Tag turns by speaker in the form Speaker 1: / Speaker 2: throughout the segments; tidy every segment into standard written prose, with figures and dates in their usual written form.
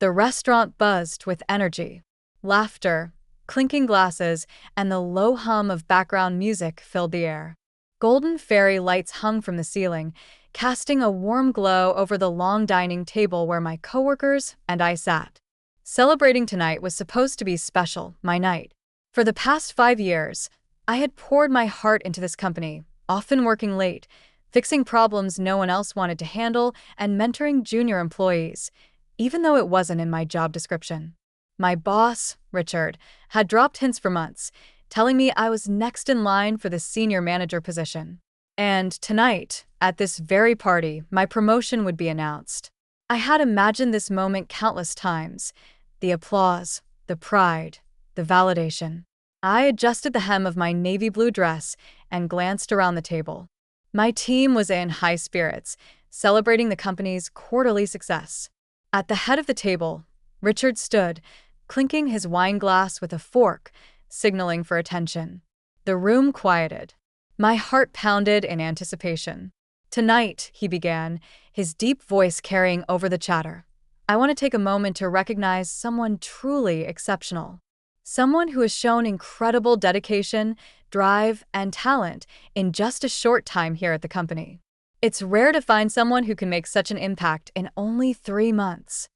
Speaker 1: The restaurant buzzed with energy. Laughter, clinking glasses, and the low hum of background music filled the air. Golden fairy lights hung from the ceiling, casting a warm glow over the long dining table where my coworkers and I sat. Celebrating tonight was supposed to be special, my night. For the past 5 years, I had poured my heart into this company, often working late, fixing problems no one else wanted to handle, and mentoring junior employees, even though it wasn't in my job description. My boss, Richard, had dropped hints for months, telling me I was next in line for the senior manager position. And tonight, at this very party, my promotion would be announced. I had imagined this moment countless times. The applause, the pride, the validation. I adjusted the hem of my navy blue dress and glanced around the table. My team was in high spirits, celebrating the company's quarterly success. At the head of the table, Richard stood, clinking his wine glass with a fork, signaling for attention. The room quieted. My heart pounded in anticipation. "Tonight," he began, his deep voice carrying over the chatter, "I want to take a moment to recognize someone truly exceptional. Someone who has shown incredible dedication, drive, and talent in just a short time here at the company. It's rare to find someone who can make such an impact in only 3 months."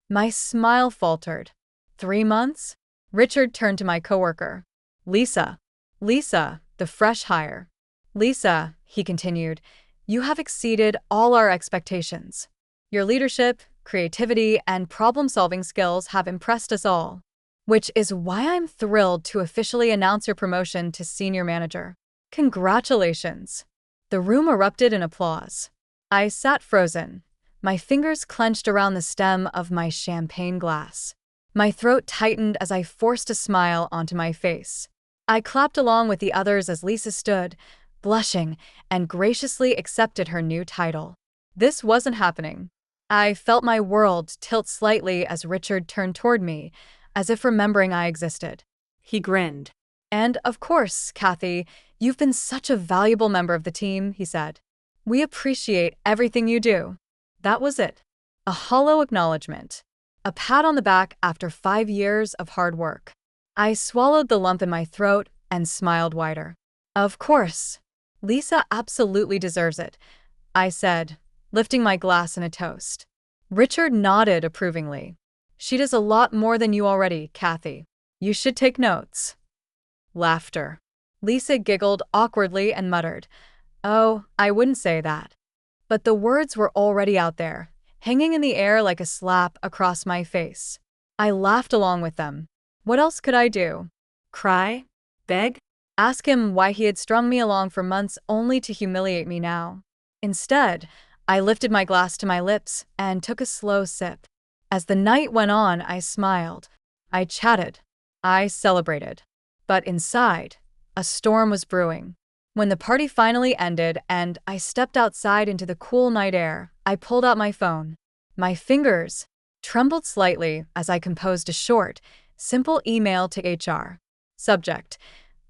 Speaker 1: My smile faltered. 3 months? Richard turned to my coworker. Lisa, the fresh hire. "Lisa," he continued, "you have exceeded all our expectations. Your leadership, creativity, and problem-solving skills have impressed us all. Which is why I'm thrilled to officially announce your promotion to senior manager. Congratulations." The room erupted in applause. I sat frozen, my fingers clenched around the stem of my champagne glass. My throat tightened as I forced a smile onto my face. I clapped along with the others as Lisa stood, blushing, and graciously accepted her new title. This wasn't happening. I felt my world tilt slightly as Richard turned toward me, as if remembering I existed. He grinned. "And of course, Kathy, you've been such a valuable member of the team," he said. "We appreciate everything you do." That was it. A hollow acknowledgement. A pat on the back after 5 years of hard work. I swallowed the lump in my throat and smiled wider. "Of course. Lisa absolutely deserves it," I said, lifting my glass in a toast. Richard nodded approvingly. "She does a lot more than you already, Kathy. You should take notes." Laughter. Lisa giggled awkwardly and muttered, "Oh, I wouldn't say that." But the words were already out there, hanging in the air like a slap across my face. I laughed along with them. What else could I do? Cry? Beg? Ask him why he had strung me along for months only to humiliate me now? Instead, I lifted my glass to my lips and took a slow sip. As the night went on, I smiled. I chatted. I celebrated. But inside, a storm was brewing. When the party finally ended and I stepped outside into the cool night air, I pulled out my phone. My fingers trembled slightly as I composed a short, simple email to HR. Subject: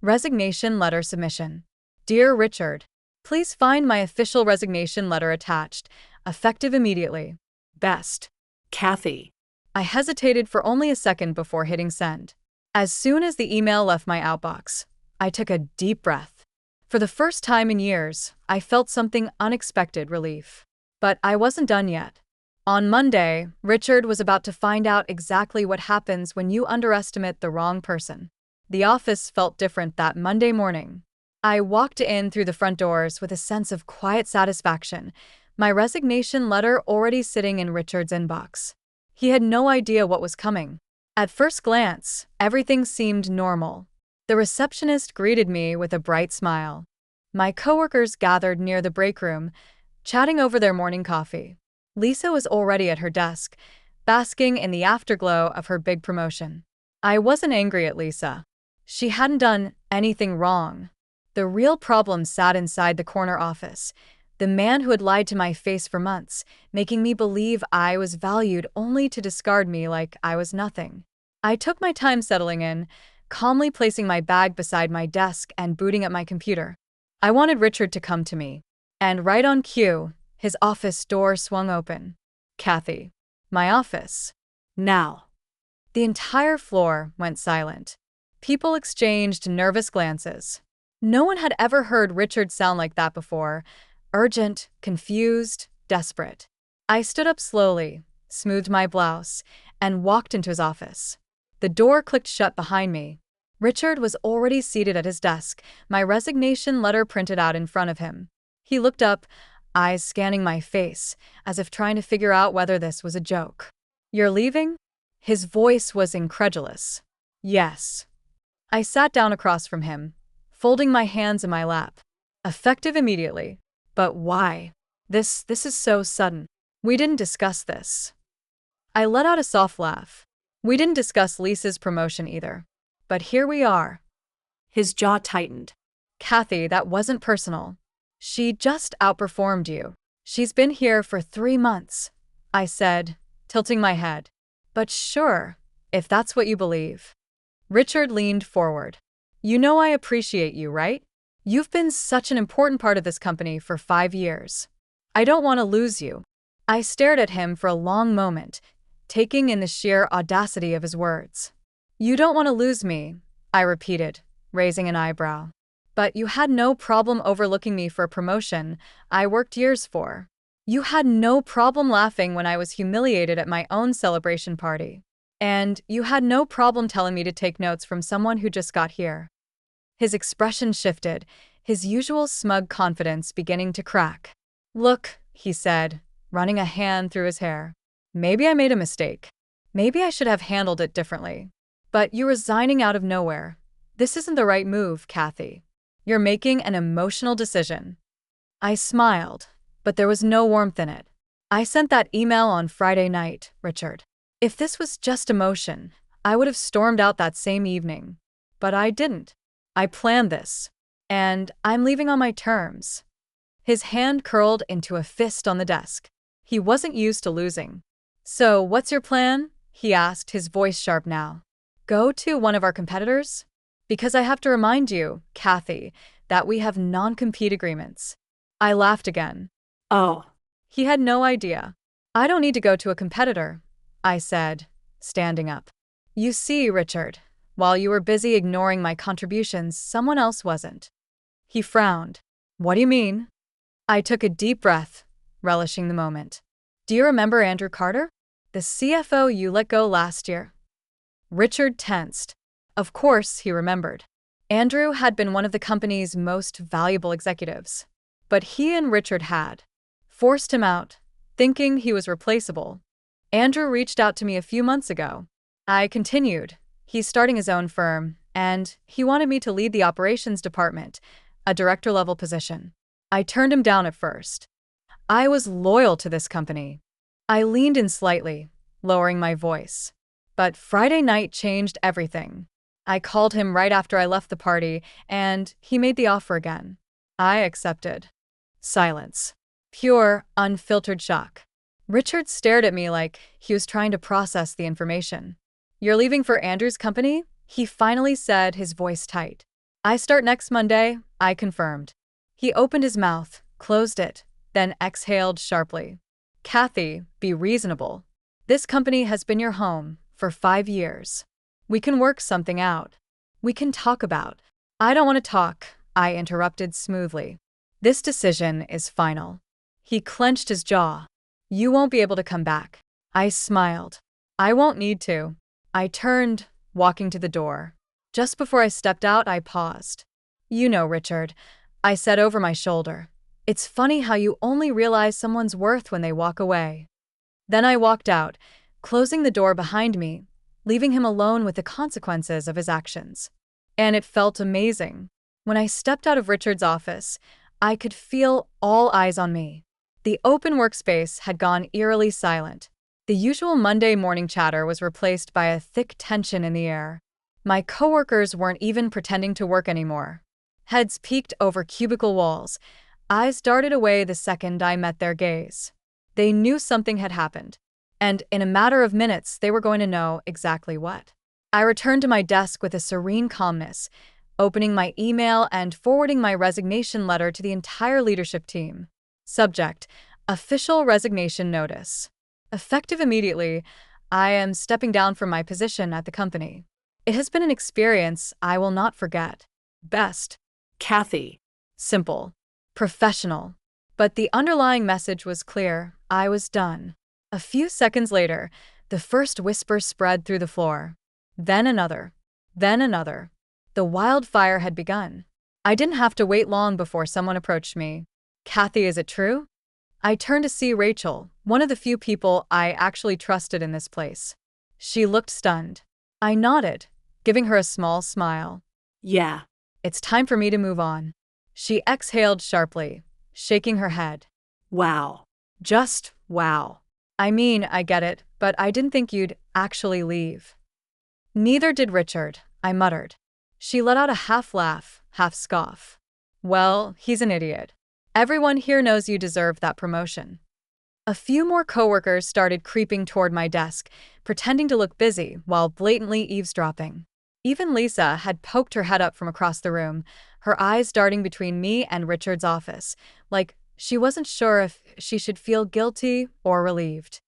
Speaker 1: Resignation Letter Submission. Dear Richard, please find my official resignation letter attached, effective immediately. Best. Kathy. I hesitated for only a second before hitting send. As soon as the email left my outbox, I took a deep breath. For the first time in years, I felt something unexpected relief. But I wasn't done yet. On Monday, Richard was about to find out exactly what happens when you underestimate the wrong person. The office felt different that Monday morning. I walked in through the front doors with a sense of quiet satisfaction, my resignation letter already sitting in Richard's inbox. He had no idea what was coming. At first glance, everything seemed normal. The receptionist greeted me with a bright smile. My coworkers gathered near the break room, chatting over their morning coffee. Lisa was already at her desk, basking in the afterglow of her big promotion. I wasn't angry at Lisa. She hadn't done anything wrong. The real problem sat inside the corner office, the man who had lied to my face for months, making me believe I was valued only to discard me like I was nothing. I took my time settling in, calmly placing my bag beside my desk and booting up my computer. I wanted Richard to come to me. And right on cue, his office door swung open. Kathy. My office. Now." The entire floor went silent. People exchanged nervous glances. No one had ever heard Richard sound like that before. Urgent, confused, desperate. I stood up slowly, smoothed my blouse, and walked into his office. The door clicked shut behind me. Richard was already seated at his desk, my resignation letter printed out in front of him. He looked up, eyes scanning my face, as if trying to figure out whether this was a joke. "You're leaving?" His voice was incredulous. "Yes." I sat down across from him, folding my hands in my lap. "Effective immediately. But why? This is so sudden. We didn't discuss this." I let out a soft laugh. "We didn't discuss Lisa's promotion either. But here we are." His jaw tightened. "Kathy, that wasn't personal. She just outperformed you. She's been here for 3 months," I said, tilting my head. "But sure, if that's what you believe." Richard leaned forward. "You know I appreciate you, right? You've been such an important part of this company for 5 years. I don't want to lose you." I stared at him for a long moment, taking in the sheer audacity of his words. "You don't want to lose me," I repeated, raising an eyebrow. "But you had no problem overlooking me for a promotion I worked years for. You had no problem laughing when I was humiliated at my own celebration party. And you had no problem telling me to take notes from someone who just got here." His expression shifted, his usual smug confidence beginning to crack. "Look," he said, running a hand through his hair. "Maybe I made a mistake. Maybe I should have handled it differently. But you resigning out of nowhere, this isn't the right move, Kathy. You're making an emotional decision." I smiled, but there was no warmth in it. "I sent that email on Friday night, Richard. If this was just emotion, I would have stormed out that same evening. But I didn't. I planned this. And I'm leaving on my terms." His hand curled into a fist on the desk. He wasn't used to losing. "So, what's your plan?" he asked, his voice sharp now. "Go to one of our competitors? Because I have to remind you, Kathy, that we have non-compete agreements." I laughed again. "Oh." He had no idea. "I don't need to go to a competitor," I said, standing up. "You see, Richard, while you were busy ignoring my contributions, someone else wasn't." He frowned. "What do you mean?" I took a deep breath, relishing the moment. "Do you remember Andrew Carter? The CFO you let go last year?" Richard tensed. Of course he remembered. Andrew had been one of the company's most valuable executives. But he and Richard had forced him out, thinking he was replaceable. "Andrew reached out to me a few months ago." I continued. "He's starting his own firm, and he wanted me to lead the operations department, a director-level position. I turned him down at first. I was loyal to this company." I leaned in slightly, lowering my voice. "But Friday night changed everything. I called him right after I left the party, and he made the offer again. I accepted." Silence. Pure, unfiltered shock. Richard stared at me like he was trying to process the information. "You're leaving for Andrew's company?" he finally said, his voice tight. "I start next Monday," I confirmed. He opened his mouth, closed it, then exhaled sharply. "Kathy, be reasonable. This company has been your home for 5 years. We can work something out. We can talk about." "I don't want to talk," I interrupted smoothly. "This decision is final." He clenched his jaw. "You won't be able to come back." I smiled. "I won't need to." I turned, walking to the door. Just before I stepped out, I paused. "You know, Richard," I said over my shoulder, "it's funny how you only realize someone's worth when they walk away." Then I walked out, closing the door behind me, leaving him alone with the consequences of his actions. And it felt amazing. When I stepped out of Richard's office, I could feel all eyes on me. The open workspace had gone eerily silent. The usual Monday morning chatter was replaced by a thick tension in the air. My coworkers weren't even pretending to work anymore. Heads peeked over cubicle walls. Eyes darted away the second I met their gaze. They knew something had happened. And in a matter of minutes, they were going to know exactly what. I returned to my desk with a serene calmness, opening my email and forwarding my resignation letter to the entire leadership team. Subject: Official resignation notice. Effective immediately, I am stepping down from my position at the company. It has been an experience I will not forget. Best.
Speaker 2: Kathy.
Speaker 1: Simple. Professional. But the underlying message was clear. I was done. A few seconds later, the first whisper spread through the floor. Then another. Then another. The wildfire had begun. I didn't have to wait long before someone approached me. Kathy, is it true? I turned to see Rachel, one of the few people I actually trusted in this place. She looked stunned. I nodded, giving her a small smile.
Speaker 2: Yeah.
Speaker 1: It's time for me to move on. She exhaled sharply, shaking her head.
Speaker 2: Wow.
Speaker 1: Just wow. I mean, I get it, but I didn't think you'd actually leave. Neither did Richard, I muttered. She let out a half laugh, half scoff. Well, he's an idiot. Everyone here knows you deserve that promotion. A few more coworkers started creeping toward my desk, pretending to look busy while blatantly eavesdropping. Even Lisa had poked her head up from across the room, her eyes darting between me and Richard's office, like she wasn't sure if she should feel guilty or relieved.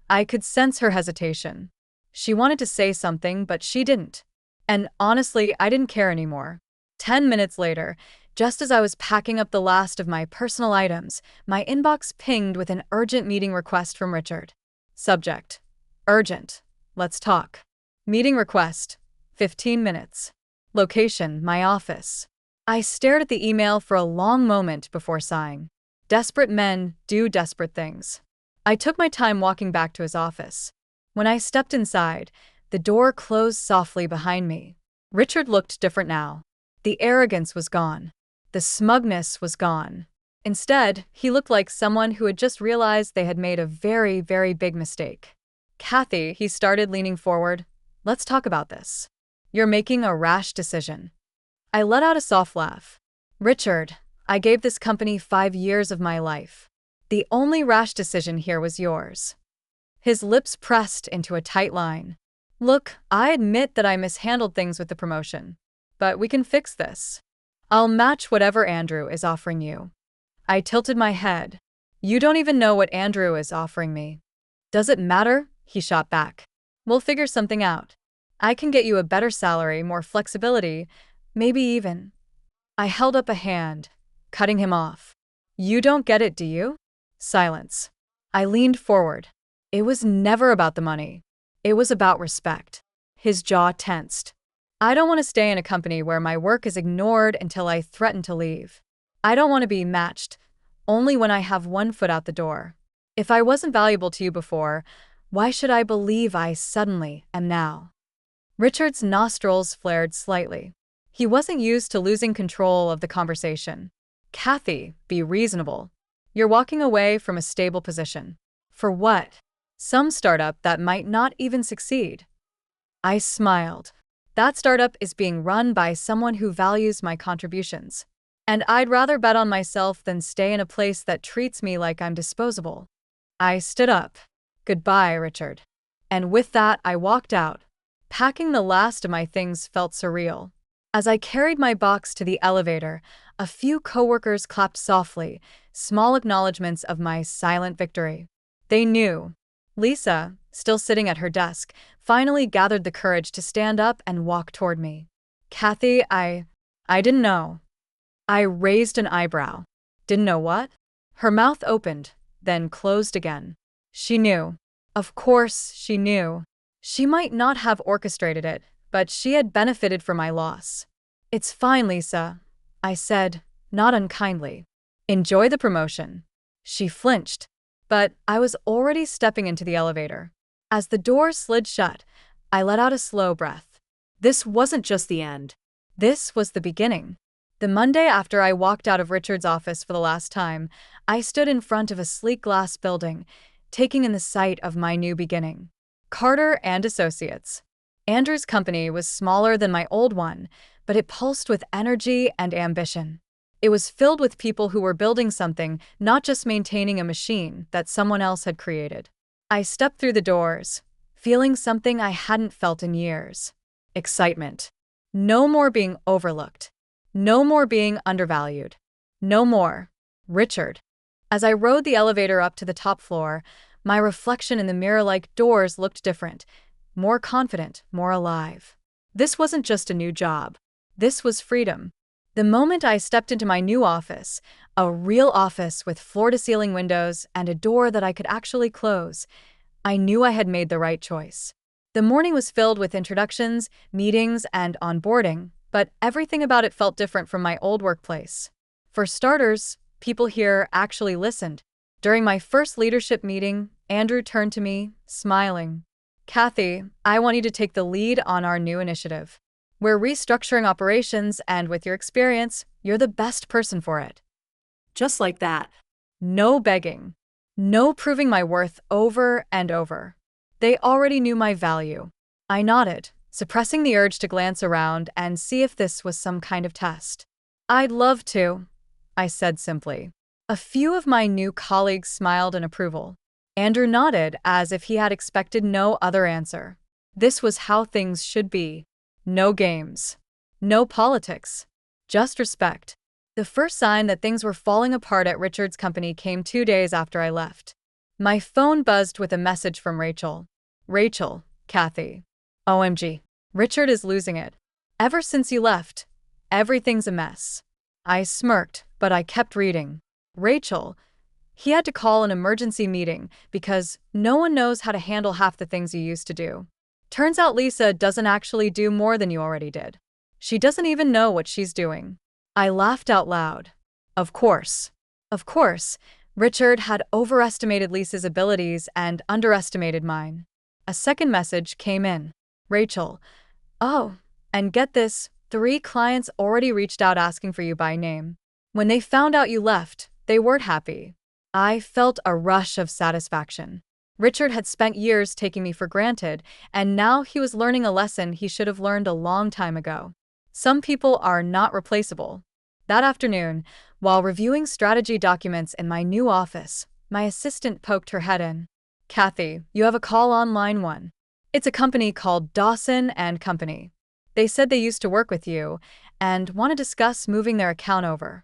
Speaker 1: I could sense her hesitation. She wanted to say something, but she didn't. And honestly, I didn't care anymore. 10 minutes later, just as I was packing up the last of my personal items, my inbox pinged with an urgent meeting request from Richard. Subject: urgent. Let's talk. Meeting request: 15 minutes. Location: my office. I stared at the email for a long moment before sighing. Desperate men do desperate things. I took my time walking back to his office. When I stepped inside, the door closed softly behind me. Richard looked different now. The arrogance was gone. The smugness was gone. Instead, he looked like someone who had just realized they had made a very, very big mistake. Kathy, he started, leaning forward. Let's talk about this. You're making a rash decision. I let out a soft laugh. Richard, I gave this company 5 years of my life. The only rash decision here was yours. His lips pressed into a tight line. Look, I admit that I mishandled things with the promotion. But we can fix this. I'll match whatever Andrew is offering you. I tilted my head. You don't even know what Andrew is offering me. Does it matter? He shot back. We'll figure something out. I can get you a better salary, more flexibility, maybe even. I held up a hand, cutting him off. You don't get it, do you? Silence. I leaned forward. It was never about the money. It was about respect. His jaw tensed. I don't want to stay in a company where my work is ignored until I threaten to leave. I don't want to be matched, only when I have one foot out the door. If I wasn't valuable to you before, why should I believe I suddenly am now? Richard's nostrils flared slightly. He wasn't used to losing control of the conversation. Kathy, be reasonable. You're walking away from a stable position. For what? Some startup that might not even succeed. I smiled. That startup is being run by someone who values my contributions. And I'd rather bet on myself than stay in a place that treats me like I'm disposable. I stood up. Goodbye, Richard. And with that, I walked out. Packing the last of my things felt surreal. As I carried my box to the elevator, a few coworkers clapped softly, small acknowledgments of my silent victory. They knew. Lisa, still sitting at her desk, finally gathered the courage to stand up and walk toward me. Kathy, I didn't know. I raised an eyebrow. Didn't know what? Her mouth opened, then closed again. She knew. Of course, she knew. She might not have orchestrated it, but she had benefited from my loss. It's fine, Lisa, I said, not unkindly. Enjoy the promotion. She flinched, but I was already stepping into the elevator. As the door slid shut, I let out a slow breath. This wasn't just the end. This was the beginning. The Monday after I walked out of Richard's office for the last time, I stood in front of a sleek glass building, taking in the sight of my new beginning. Carter and Associates. Andrew's company was smaller than my old one, but it pulsed with energy and ambition. It was filled with people who were building something, not just maintaining a machine that someone else had created. I stepped through the doors, feeling something I hadn't felt in years. Excitement. No more being overlooked. No more being undervalued. No more. Richard. As I rode the elevator up to the top floor, My reflection in the mirror-like doors looked different, more confident, more alive. This wasn't just a new job. This was freedom. The moment I stepped into my new office, a real office with floor-to-ceiling windows and a door that I could actually close, I knew I had made the right choice. The morning was filled with introductions, meetings, and onboarding, but everything about it felt different from my old workplace. For starters, people here actually listened. During my first leadership meeting, Andrew turned to me, smiling. "Kathy, I want you to take the lead on our new initiative. We're restructuring operations, and with your experience, you're the best person for it."
Speaker 2: Just like that.
Speaker 1: No begging. No proving my worth over and over. They already knew my value. I nodded, suppressing the urge to glance around and see if this was some kind of test. "I'd love to," I said simply. A few of my new colleagues smiled in approval. Andrew nodded as if he had expected no other answer. This was how things should be. No games. No politics. Just respect. The first sign that things were falling apart at Richard's company came 2 days after I left. My phone buzzed with a message from Rachel. "Rachel, Kathy. OMG. Richard is losing it. Ever since you left, everything's a mess." I smirked, but I kept reading. "Rachel, he had to call an emergency meeting because no one knows how to handle half the things you used to do. Turns out Lisa doesn't actually do more than you already did. She doesn't even know what she's doing." I laughed out loud. Of course. Of course, Richard had overestimated Lisa's abilities and underestimated mine. A second message came in. "Rachel. Oh, and get this, 3 clients already reached out asking for you by name. When they found out you left, they weren't happy." I felt a rush of satisfaction. Richard had spent years taking me for granted, and now he was learning a lesson he should have learned a long time ago. Some people are not replaceable. That afternoon, while reviewing strategy documents in my new office, my assistant poked her head in. "Kathy, you have a call on line 1. It's a company called Dawson and Company. They said they used to work with you and want to discuss moving their account over."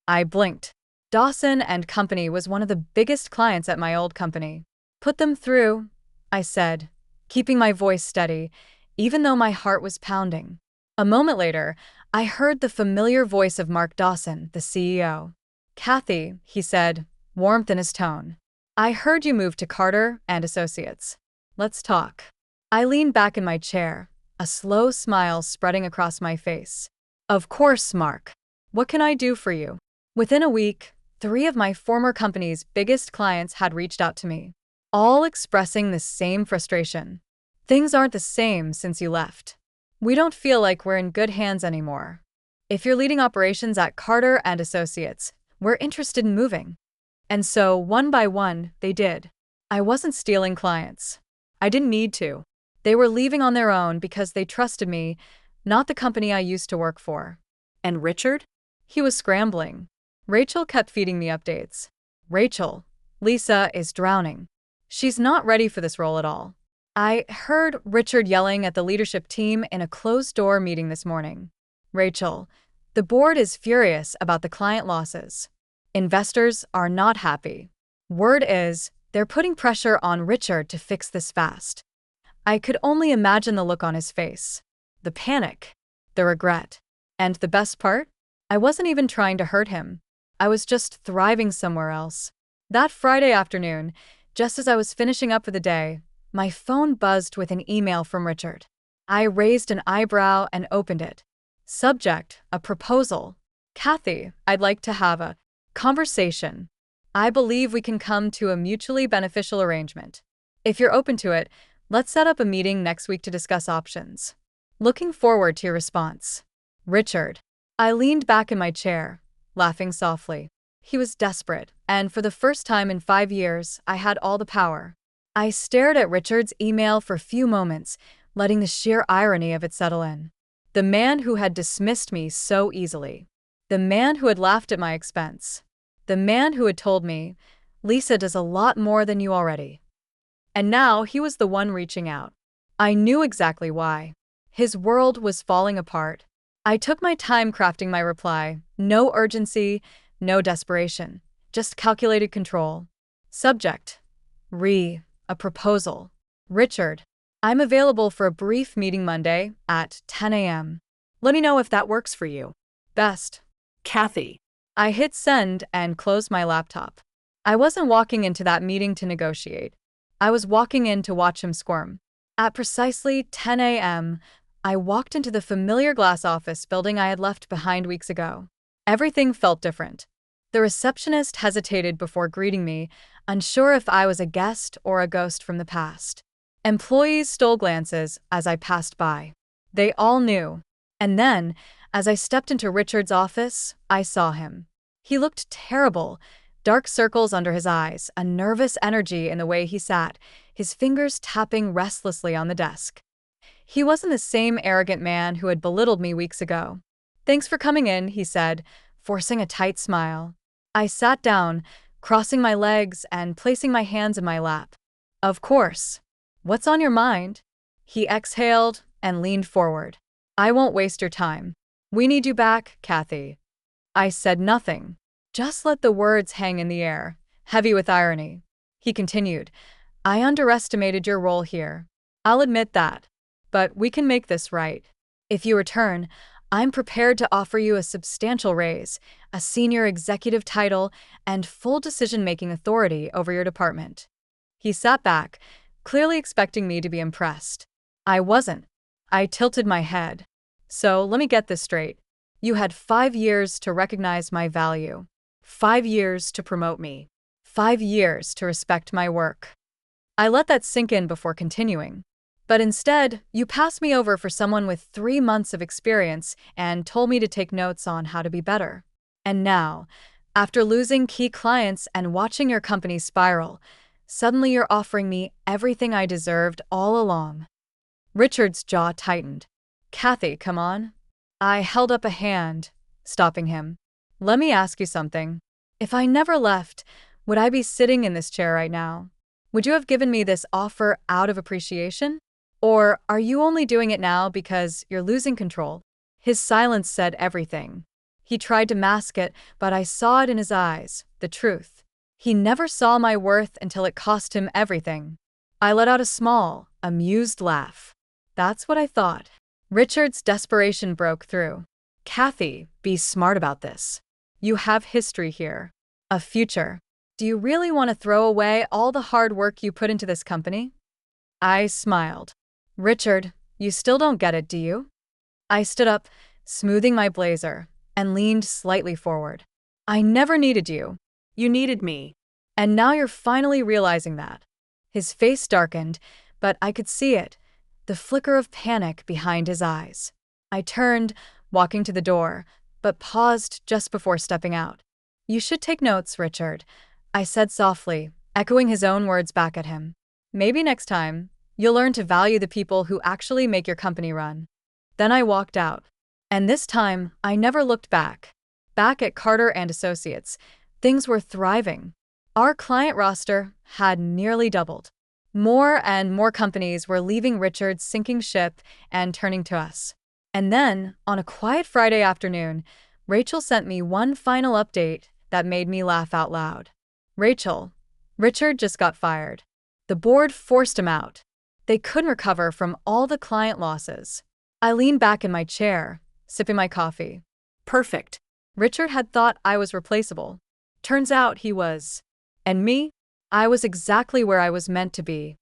Speaker 1: I blinked. Dawson and Company was one of the biggest clients at my old company. "Put them through," I said, keeping my voice steady, even though my heart was pounding. A moment later, I heard the familiar voice of Mark Dawson, the CEO. "Kathy," he said, warmth in his tone. "I heard you moved to Carter and Associates. Let's talk." I leaned back in my chair, a slow smile spreading across my face. "Of course, Mark. What can I do for you?" Within a week, 3 of my former company's biggest clients had reached out to me, all expressing the same frustration. "Things aren't the same since you left. We don't feel like we're in good hands anymore. If you're leading operations at Carter and Associates, we're interested in moving." And so, one by one, they did. I wasn't stealing clients. I didn't need to. They were leaving on their own because they trusted me, not the company I used to work for.
Speaker 2: And Richard?
Speaker 1: He was scrambling. Rachel kept feeding me updates. "Rachel, Lisa is drowning. She's not ready for this role at all." I heard Richard yelling at the leadership team in a closed-door meeting this morning. "Rachel, the board is furious about the client losses. Investors are not happy. Word is, they're putting pressure on Richard to fix this fast." I could only imagine the look on his face. The panic. The regret. And the best part? I wasn't even trying to hurt him. I was just thriving somewhere else. That Friday afternoon, just as I was finishing up for the day, my phone buzzed with an email from Richard. I raised an eyebrow and opened it. Subject, a proposal. "Kathy, I'd like to have a conversation. I believe we can come to a mutually beneficial arrangement. If you're open to it, let's set up a meeting next week to discuss options. Looking forward to your response. Richard." I leaned back in my chair, laughing softly. He was desperate, and for the first time in 5 years, I had all the power. I stared at Richard's email for a few moments, letting the sheer irony of it settle in. The man who had dismissed me so easily. The man who had laughed at my expense. The man who had told me, "Lisa does a lot more than you already." And now he was the one reaching out. I knew exactly why. His world was falling apart. I took my time crafting my reply. No urgency, no desperation, just calculated control. Subject, A proposal. Richard, I'm available for a brief meeting Monday at 10 a.m. Let me know if that works for you. Best.
Speaker 2: Kathy.
Speaker 1: I hit send and closed my laptop. I wasn't walking into that meeting to negotiate. I was walking in to watch him squirm. At precisely 10 a.m., I walked into the familiar glass office building I had left behind weeks ago. Everything felt different. The receptionist hesitated before greeting me, unsure if I was a guest or a ghost from the past. Employees stole glances as I passed by. They all knew. And then, as I stepped into Richard's office, I saw him. He looked terrible, dark circles under his eyes, a nervous energy in the way he sat, his fingers tapping restlessly on the desk. He wasn't the same arrogant man who had belittled me weeks ago. "Thanks for coming in," he said, forcing a tight smile. I sat down, crossing my legs and placing my hands in my lap. "Of course. What's on your mind?" He exhaled and leaned forward. "I won't waste your time. We need you back, Kathy." I said nothing, just let the words hang in the air, heavy with irony. He continued, "I underestimated your role here. I'll admit that. But we can make this right. If you return, I'm prepared to offer you a substantial raise, a senior executive title, and full decision-making authority over your department." He sat back, clearly expecting me to be impressed. I wasn't. I tilted my head. "So let me get this straight. You had 5 years to recognize my value, 5 years to promote me, 5 years to respect my work." I let that sink in before continuing. "But instead, you passed me over for someone with 3 months of experience and told me to take notes on how to be better. And now, after losing key clients and watching your company spiral, suddenly you're offering me everything I deserved all along." Richard's jaw tightened. "Kathy, come on." I held up a hand, stopping him. "Let me ask you something. If I never left, would I be sitting in this chair right now? Would you have given me this offer out of appreciation? Or are you only doing it now because you're losing control?" His silence said everything. He tried to mask it, but I saw it in his eyes, the truth. He never saw my worth until it cost him everything. I let out a small, amused laugh. That's what I thought. Richard's desperation broke through. "Kathy, be smart about this. You have history here. A future. Do you really want to throw away all the hard work you put into this company?" I smiled. "Richard, you still don't get it, do you?" I stood up, smoothing my blazer, and leaned slightly forward. "I never needed you.
Speaker 2: You needed me.
Speaker 1: And now you're finally realizing that." His face darkened, but I could see it, the flicker of panic behind his eyes. I turned, walking to the door, but paused just before stepping out. "You should take notes, Richard," I said softly, echoing his own words back at him. "Maybe next time, you'll learn to value the people who actually make your company run." Then I walked out. And this time, I never looked back. Back at Carter and Associates, things were thriving. Our client roster had nearly doubled. More and more companies were leaving Richard's sinking ship and turning to us. And then, on a quiet Friday afternoon, Rachel sent me one final update that made me laugh out loud. "Rachel, Richard just got fired. The board forced him out. They couldn't recover from all the client losses." I leaned back in my chair, sipping my coffee.
Speaker 2: Perfect.
Speaker 1: Richard had thought I was replaceable. Turns out he was. And me? I was exactly where I was meant to be.